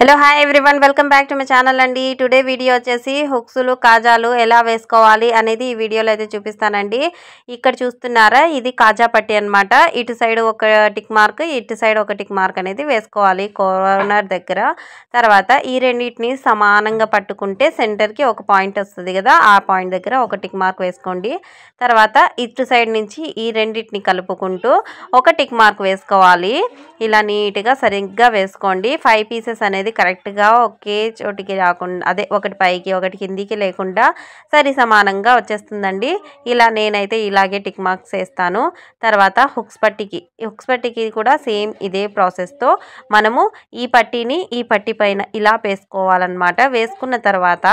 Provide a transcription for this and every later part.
Hello hi everyone welcome back to my channel అండి. Today video వచ్చేసి హుక్స్లు కాజాలు ఎలా వేసుకోవాలి అనేది ఈ వీడియోలో అయితే చూపిస్తానండి. ఇక్కడ చూస్తున్నారా, ఇది కాజా పట్టి అనమాట. ఇటు సైడ్ ఒక టిక్ మార్క్, ఇటు సైడ్ ఒక టిక్ మార్క్ అనేది వేసుకోవాలి కార్నర్ దగ్గర. తర్వాత ఈ రెండింటిని సమానంగా పట్టుకుంటే సెంటర్కి ఒక పాయింట్ వస్తుంది కదా, ఆ పాయింట్ దగ్గర ఒక టిక్ మార్క్ వేసుకోండి. తర్వాత ఇటు సైడ్ నుంచి ఈ రెండింటిని కలుపుకుంటూ ఒక టిక్ మార్క్ వేసుకోవాలి. ఇలా నీట్గా సరిగ్గా వేసుకోండి. 5 పీసెస్ అనేది కరెక్ట్గా ఒకే చోటికి రాకుండా, అదే ఒకటి పైకి ఒకటి కిందికి లేకుండా సరి సమానంగా వచ్చేస్తుందండి. ఇలా నేనైతే ఇలాగే టిక్ మార్క్స్ వేస్తాను. తర్వాత హుక్స్ పట్టికి కూడా సేమ్ ఇదే ప్రాసెస్తో మనము ఈ పట్టీని ఈ పట్టీ పైన ఇలా వేసుకోవాలన్నమాట. వేసుకున్న తర్వాత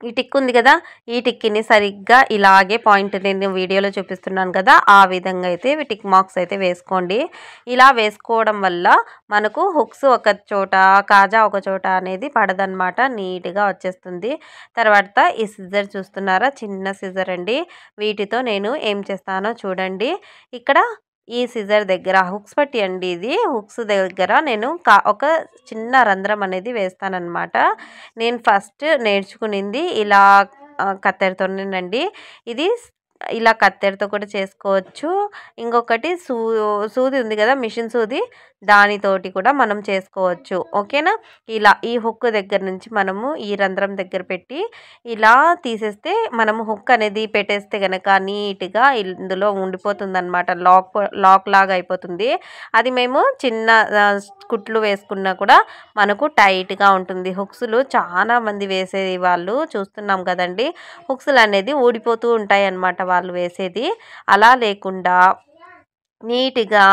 ఈ టిక్ ఉంది కదా, ఈ టిక్కిని సరిగ్గా ఇలాగే పాయింట్ నేను వీడియోలో చూపిస్తున్నాను కదా, ఆ విధంగా అయితే టిక్ మార్క్స్ అయితే వేసుకోండి. ఇలా వేసుకోవడం వల్ల మనకు హుక్స్ ఒక చోట కాజా ఒక చోట అనేది పడదనమాట, నీట్గా వచ్చేస్తుంది. తర్వాత ఈ సిజర్ చూస్తున్నారా, చిన్న సిజర్ అండి. వీటితో నేను ఏం చేస్తానో చూడండి. ఇక్కడ ఈ సిజర్ దగ్గర హుక్స్ పట్టి అండి, ఇది హుక్స్ దగ్గర నేను ఒక చిన్న రంధ్రం అనేది వేస్తానన్నమాట. నేను ఫస్ట్ నేర్చుకునింది ఇలా కత్తెరతోనేనండి. ఇది ఇలా కత్తెరతో కూడా చేసుకోవచ్చు. ఇంకొకటి సూది ఉంది కదా, మిషన్ సూది, దానితోటి కూడా మనం చేసుకోవచ్చు. ఓకేనా. ఇలా ఈ హుక్ దగ్గర నుంచి మనము ఈ రంధ్రం దగ్గర పెట్టి ఇలా తీసేస్తే మనము హుక్ అనేది పెట్టేస్తే కనుక నీట్గా ఇందులో ఉండిపోతుంది అనమాట. లాక్ లాగా అయిపోతుంది. అది మేము చిన్న కుట్లు వేసుకున్నా కూడా మనకు టైట్గా ఉంటుంది. హుక్స్లు చాలా మంది వేసే వాళ్ళు చూస్తున్నాం కదండి, హుక్స్లు అనేది ఊడిపోతూ ఉంటాయి అన్నమాట వాళ్ళు వేసేది. అలా లేకుండా నీట్గా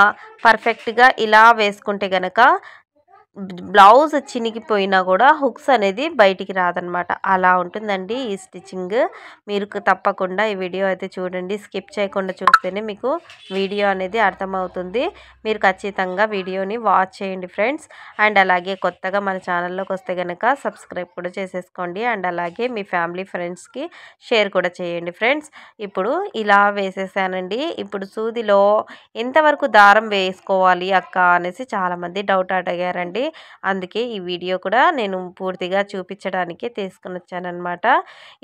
పర్ఫెక్ట్గా ఇలా వేసుకుంటే గనక బ్లౌజ్ చినిగిపోయినా కూడా హుక్స్ అనేది బయటికి రాదనమాట. అలా ఉంటుందండి ఈ స్టిచ్చింగ్. మీరు తప్పకుండా ఈ వీడియో అయితే చూడండి, స్కిప్ చేయకుండా చూస్తేనే మీకు వీడియో అనేది అర్థమవుతుంది. మీరు ఖచ్చితంగా వీడియోని వాచ్ చేయండి ఫ్రెండ్స్. అండ్ అలాగే కొత్తగా మన ఛానల్లోకి వస్తే కనుక సబ్స్క్రైబ్ కూడా చేసేసుకోండి. అండ్ అలాగే మీ ఫ్యామిలీ ఫ్రెండ్స్కి షేర్ కూడా చేయండి ఫ్రెండ్స్. ఇప్పుడు ఇలా వేసేసానండి. ఇప్పుడు సూదిలో ఎంతవరకు దారం వేసుకోవాలి అక్క అనేసి చాలామంది డౌట్ అడిగారండి. అందుకే ఈ వీడియో కూడా నేను పూర్తిగా చూపించడానికి తీసుకుని వచ్చానమాట.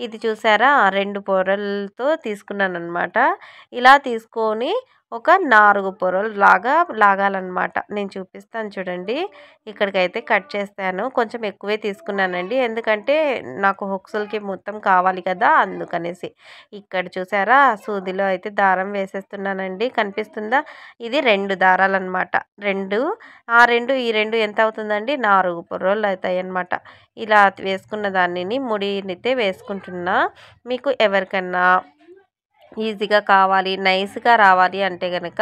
ఇది చూసారా, 2 పొరలతో తీసుకున్నాను అనమాట. ఇలా తీసుకొని ఒక 4 పొరలు లాగాలన్నమాట. నేను చూపిస్తాను చూడండి. ఇక్కడికైతే కట్ చేస్తాను. కొంచెం ఎక్కువే తీసుకున్నానండి, ఎందుకంటే నాకు హుక్స్లకి మొత్తం కావాలి కదా, అందుకనేసి. ఇక్కడ చూసారా, సూదిలో అయితే దారం వేసేస్తున్నానండి. కనిపిస్తుందా, ఇది 2 దారాలు అనమాట. ఈ రెండు ఎంత అవుతుందండి, 4 పొరలు అవుతాయి అన్నమాట. ఇలా వేసుకున్న దానిని ముడినైతే వేసుకుంటున్నా. మీకు ఎవరికన్నా ఈజీగా కావాలి, నైస్గా రావాలి అంటే కనుక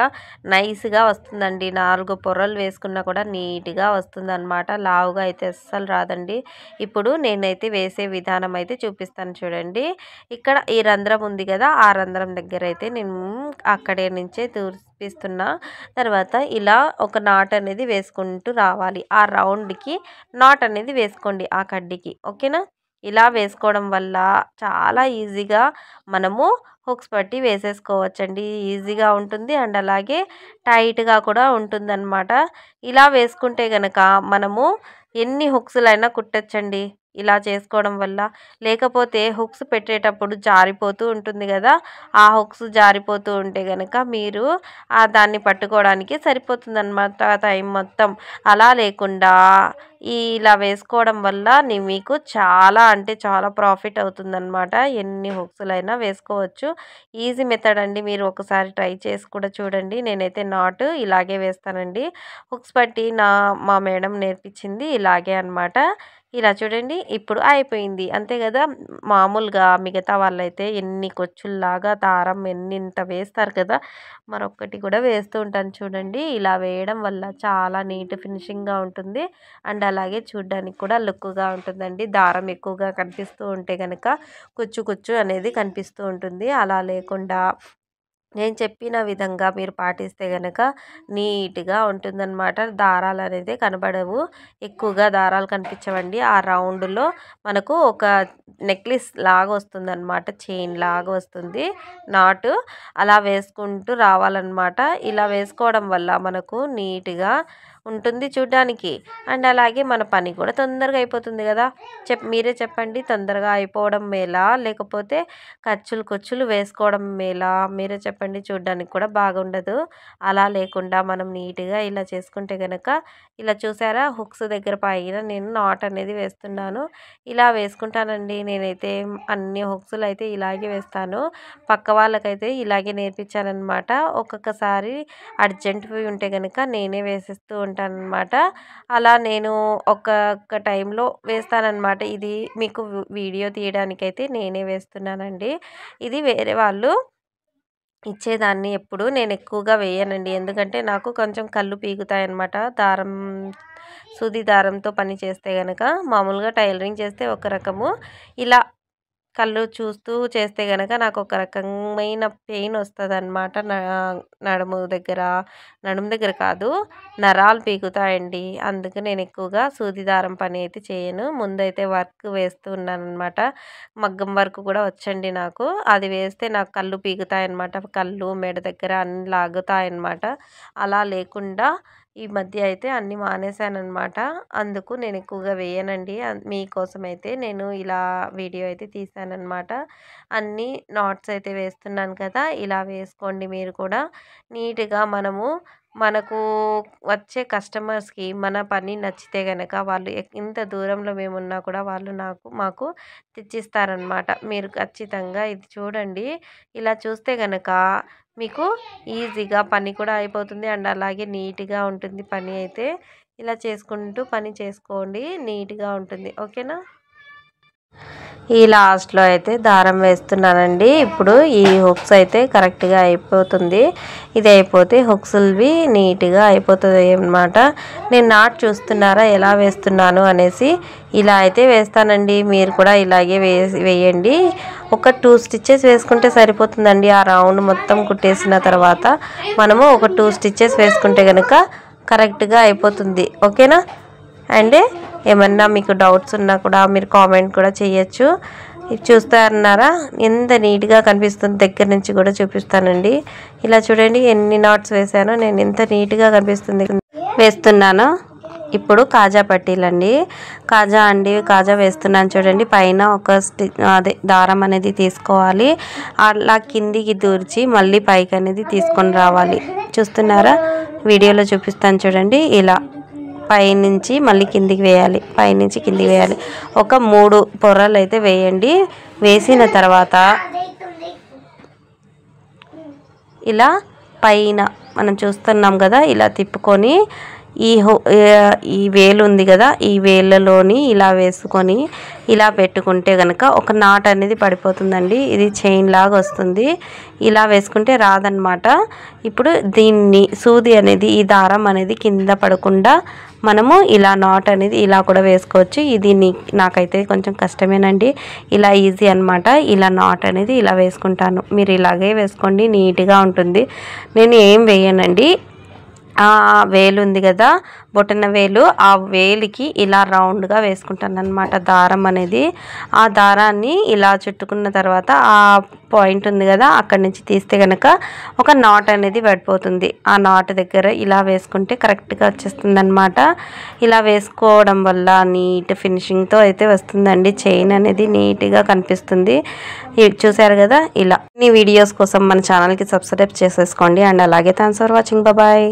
నైస్గా వస్తుందండి. 4 పొరలు వేసుకున్నా కూడా నీట్గా వస్తుందన్నమాట. లావుగా అయితే అస్సలు రాదండి. ఇప్పుడు నేనైతే వేసే విధానం అయితే చూపిస్తాను చూడండి. ఇక్కడ ఈ రంధ్రం ఉంది కదా, ఆ రంధ్రం దగ్గర అయితే నేను అక్కడే నుంచే చూపిస్తున్నా. తర్వాత ఇలా ఒక నాట్ అనేది వేసుకుంటూ రావాలి. ఆ రౌండ్కి నాట్ అనేది వేసుకోండి ఆ కడ్డీకి. ఓకేనా. ఇలా వేసుకోవడం వల్ల చాలా ఈజీగా మనము హుక్స్ పట్టి వేసేసుకోవచ్చండి. ఈజీగా ఉంటుంది అండ్ అలాగే టైట్గా కూడా ఉంటుందన్నమాట. ఇలా వేసుకుంటే కనుక మనము ఎన్ని హుక్స్లైనా కుట్టచ్చండి ఇలా చేసుకోవడం వల్ల. లేకపోతే హుక్స్ పెట్టేటప్పుడు జారిపోతూ ఉంటుంది కదా, ఆ హుక్స్ జారిపోతూ ఉంటే కనుక మీరు దాన్ని పట్టుకోవడానికి సరిపోతుంది అన్నమాట టైం మొత్తం. అలా లేకుండా ఇలా వేసుకోవడం వల్ల మీకు చాలా అంటే చాలా ప్రాఫిట్ అవుతుందన్నమాట. ఎన్ని హుక్స్లైనా వేసుకోవచ్చు. ఈజీ మెథడ్ అండి, మీరు ఒకసారి ట్రై చేసి కూడా చూడండి. నేనైతే నాట్ ఇలాగే వేస్తానండి. హుక్స్ పట్టి మా మేడం నేర్పించింది ఇలాగే అన్నమాట. ఇలా చూడండి, ఇప్పుడు అయిపోయింది అంతే కదా. మామూలుగా మిగతా వాళ్ళైతే ఎన్ని కొచ్చుల్లాగా దారం ఎన్నింత వేస్తారు కదా, మరొకటి కూడా వేస్తూ ఉంటాను చూడండి. ఇలా వేయడం వల్ల చాలా నీట్ ఫినిషింగ్గా ఉంటుంది అండ్ అలాగే చూడడానికి కూడా లుక్గా ఉంటుందండి. దారం ఎక్కువగా కనిపిస్తూ ఉంటే కనుక కుచ్చు అనేది కనిపిస్తూ ఉంటుంది. అలా లేకుండా నేను చెప్పిన విధంగా మీరు పాటిస్తే కనుక నీట్గా ఉంటుందన్నమాట. దారాలు అనేది కనబడవు, ఎక్కువగా దారాలు కనిపించవండి. ఆ రౌండ్లో మనకు ఒక నెక్లెస్ లాగా వస్తుందన్నమాట, చైన్ లాగా వస్తుంది నాటు. అలా వేసుకుంటూ రావాలన్నమాట. ఇలా వేసుకోవడం వల్ల మనకు నీట్గా ఉంటుంది చూడ్డానికి. అండ్ అలాగే మన పని కూడా తొందరగా అయిపోతుంది కదా. మీరే చెప్పండి, తొందరగా అయిపోవడం మేలా లేకపోతే ఖర్చులు వేసుకోవడం మేలా? మీరే చెప్పండి. చూడ్డానికి కూడా బాగుండదు. అలా లేకుండా మనం నీట్గా ఇలా చేసుకుంటే కనుక, ఇలా చూసారా హుక్స్ దగ్గర పైన నేను నాట్ అనేది వేస్తున్నాను. ఇలా వేసుకుంటానండి నేనైతే. అన్ని హుక్స్లు అయితే ఇలాగే వేస్తాను. పక్క వాళ్ళకైతే ఇలాగే నేర్పించానమాట. ఒక్కొక్కసారి అర్జెంట్వి ఉంటే కనుక నేనే వేసేస్తూ ఉంటానన్నమాట. అలా నేను ఒక్కొక్క టైంలో వేస్తానన్నమాట. ఇది మీకు వీడియో తీయడానికైతే నేనే వేస్తున్నానండి. ఇది వేరే వాళ్ళు ఇచ్చేదాన్ని ఎప్పుడు నేను ఎక్కువగా వేయనండి. ఎందుకంటే నాకు కొంచెం కళ్ళు పీకుతాయన్నమాట. సూది దారంతో పని చేస్తే గనక. మామూలుగా టైలరింగ్ చేస్తే ఒక రకము, ఇలా కళ్ళు చూస్తూ చేస్తే గనక నాకు ఒక రకమైన పెయిన్ వస్తుందన్నమాట. నడుము దగ్గర కాదు, నరాలు పీకుతాయండి. అందుకు నేను ఎక్కువగా సూది దారం పని అయితే చేయను. ముందైతే వర్క్ వేస్తూ ఉన్నానన్నమాట. మగ్గం వర్క్ కూడా వచ్చండి నాకు. అది వేస్తే నాకు కళ్ళు పీకుతాయన్నమాట. కళ్ళు మెడ దగ్గర అన్ని లాగుతాయన్నమాట. అలా లేకుండా ఈ మధ్య అయితే అన్నీ మానేశానన్నమాట. అందుకు నేను ఎక్కువగా వేయనండి. మీకోసం అయితే నేను ఇలా వీడియో అయితే తీసానన్నమాట. అన్నీ నాట్స్ అయితే వేస్తున్నాను కదా, ఇలా వేసుకోండి మీరు కూడా. నీట్గా మనకు వచ్చే కస్టమర్స్కి మన పని నచ్చితే కనుక వాళ్ళు ఇంత దూరంలో మేమున్నా కూడా వాళ్ళు మాకు తెచ్చిస్తారనమాట. మీరు ఖచ్చితంగా ఇది చూడండి. ఇలా చూస్తే కనుక మీకు ఈజీగా పని కూడా అయిపోతుంది. అండ్ అలాగే నీట్గా ఉంటుంది పని అయితే. ఇలా చేసుకుంటూ పని చేసుకోండి, నీట్గా ఉంటుంది. ఓకేనా. ఈ లాస్ట్లో అయితే దారం వేస్తున్నానండి. ఇప్పుడు ఈ హుక్స్ అయితే కరెక్ట్గా అయిపోతుంది. ఇది అయిపోతే హుక్స్వి నీట్గా అయిపోతుంది అన్నమాట. నేను నాట్ చూస్తున్నారా ఎలా వేస్తున్నాను అనేసి. ఇలా అయితే వేస్తానండి. మీరు కూడా ఇలాగే వేయండి. ఒక 2 స్టిచ్చెస్ వేసుకుంటే సరిపోతుందండి. ఆ రౌండ్ మొత్తం కుట్టేసిన తర్వాత మనము ఒక 2 స్టిచ్చెస్ వేసుకుంటే కనుక కరెక్ట్గా అయిపోతుంది. ఓకేనా అండి. ఏమన్నా మీకు డౌట్స్ ఉన్నా కూడా మీరు కామెంట్ కూడా చేయొచ్చు. చూస్తారన్నారా ఎంత నీట్గా కనిపిస్తుంది, దగ్గర నుంచి కూడా చూపిస్తానండి. ఇలా చూడండి ఎన్ని నాట్స్ వేసానో, నేను ఎంత నీట్గా కనిపిస్తుంది వేస్తున్నాను. ఇప్పుడు కాజా పట్టీలండి. కాజా వేస్తున్నాను చూడండి. పైన ఒక దారం అనేది తీసుకోవాలి. అలా కిందికి దూర్చి మళ్ళీ పైకి అనేది తీసుకొని రావాలి. చూస్తున్నారా, వీడియోలో చూపిస్తాను చూడండి. ఇలా పైనుంచి మళ్ళీ కిందికి వేయాలి, పైనుంచి కిందికి వేయాలి. ఒక 3 పొరలు అయితే వేయండి. వేసిన తర్వాత ఇలా పైన మనం చూస్తున్నాం కదా, ఇలా తిప్పుకొని ఈ వేలు ఉంది కదా, ఈ వేళ్ళలోని ఇలా వేసుకొని ఇలా పెట్టుకుంటే కనుక ఒక నాట్ అనేది పడిపోతుందండి. ఇది చైన్ లాగా వస్తుంది. ఇలా వేసుకుంటే రాదనమాట. ఇప్పుడు దీన్ని సూది అనేది, ఈ దారం అనేది కింద పడకుండా మనము ఇలా నాట్ అనేది ఇలా కూడా వేసుకోవచ్చు. ఇది నాకైతే కొంచెం కష్టమేనండి. ఇలా ఈజీ అనమాట. ఇలా నాట్ అనేది ఇలా వేసుకుంటాను. మీరు ఇలాగే వేసుకోండి, నీట్గా ఉంటుంది. నేను ఏం వేయనండి. ఆ వేలు ఉంది కదా, బొటన వేలు, ఆ వేలికి ఇలా రౌండ్గా వేసుకుంటాను అనమాట దారం అనేది. ఆ దారాన్ని ఇలా చుట్టుకున్న తర్వాత ఆ పాయింట్ ఉంది కదా, అక్కడి నుంచి తీస్తే కనుక ఒక నాట్ అనేది పడిపోతుంది. ఆ నాట్ దగ్గర ఇలా వేసుకుంటే కరెక్ట్గా వచ్చేస్తుంది అనమాట. ఇలా వేసుకోవడం వల్ల నీట్ ఫినిషింగ్తో అయితే వస్తుందండి. చైన్ అనేది నీట్గా కనిపిస్తుంది. చూసారు కదా. ఇలా ఈ వీడియోస్ కోసం మన ఛానల్కి సబ్స్క్రైబ్ చేసేసుకోండి. అండ్ అలాగే థ్యాంక్స్ ఫర్ వాచింగ్. బాయ్.